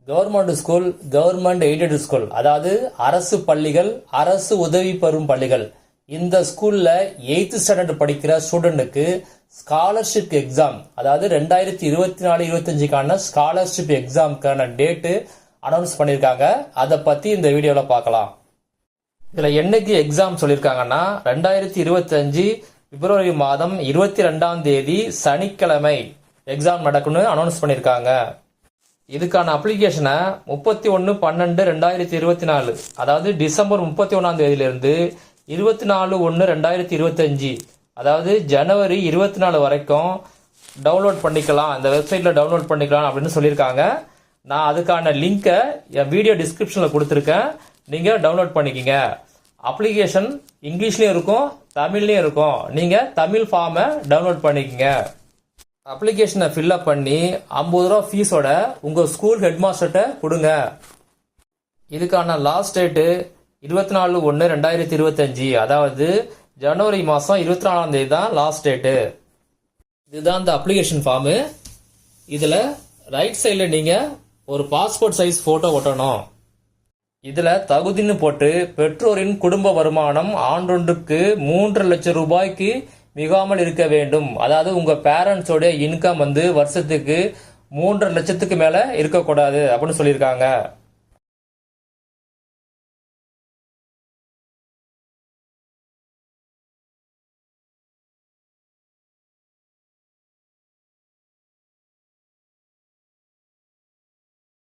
Government school, government aided school, அதாவது அரசு பள்ளிகள், அரசு உதவி பெறும் பள்ளிகள். இந்த ஸ்கூல்ல 8th ஸ்டாண்டர்ட் படிக்கிற ஸ்டூடெண்ட்டுக்கு ஸ்காலர்ஷிப் எக்ஸாம், அதாவது 2024-25க்கான ஸ்காலர்ஷிப் எக்ஸாமுக்கான டேட்டு அனௌன்ஸ் பண்ணியிருக்காங்க. அதை பத்தி இந்த வீடியோல பார்க்கலாம். இதுல என்னைக்கு எக்ஸாம் சொல்லியிருக்காங்கன்னா 2025 பிப்ரவரி மாதம் 22ஆம் தேதி சனிக்கிழமை எக்ஸாம் நடக்கும்னு அனௌன்ஸ் பண்ணியிருக்காங்க. இதுக்கான அப்ளிகேஷனை 31/12/2024, அதாவது டிசம்பர் 31ஆம் தேதியிலிருந்து 24/1/2025, அதாவது ஜனவரி 24 வரைக்கும் டவுன்லோட் பண்ணிக்கலாம், இந்த வெப்சைட்ல டவுன்லோட் பண்ணிக்கலாம் அப்படின்னு சொல்லியிருக்காங்க. நான் அதுக்கான லிங்கை என் வீடியோ டிஸ்கிரிப்ஷனில் கொடுத்துருக்கேன், நீங்கள் டவுன்லோட் பண்ணிக்கிங்க. அப்ளிகேஷன் இங்கிலீஷ்லேயும் இருக்கும், தமிழ்லேயும் இருக்கும். நீங்கள் தமிழ் ஃபார்மை டவுன்லோட் பண்ணிக்கங்க. அப்ளிகேஷனை ஃபில்அப் பண்ணி 50 ரூபா ஃபீஸோட உங்கள் ஸ்கூல் ஹெட் மாஸ்டர்கிட்ட கொடுங்க. இதுக்கான லாஸ்ட் டேட்டு 24/1/2025, அதாவது ஜனவரி மாதம் 24ஆம் தேதி தான் லாஸ்ட் டேட்டு. இதுதான் இந்த அப்ளிகேஷன் ஃபார்மு. இதில் ரைட் சைடில் நீங்கள் ஒரு பாஸ்போர்ட் சைஸ் ஃபோட்டோ ஒட்டணும். இதில் தகுதின்னு போட்டு பெற்றோரின் குடும்ப வருமானம் ஆண்டொன்றுக்கு 3 லட்சம் ரூபாய்க்கு மிகாமல் இருக்க வேண்டும். அதாவது உங்க பேரண்ட்ஸோட இன்கம் வருஷத்துக்கு 3.5 லட்சத்துக்கு மேல இருக்கக்கூடாது அப்படின்னு சொல்லியிருக்காங்க.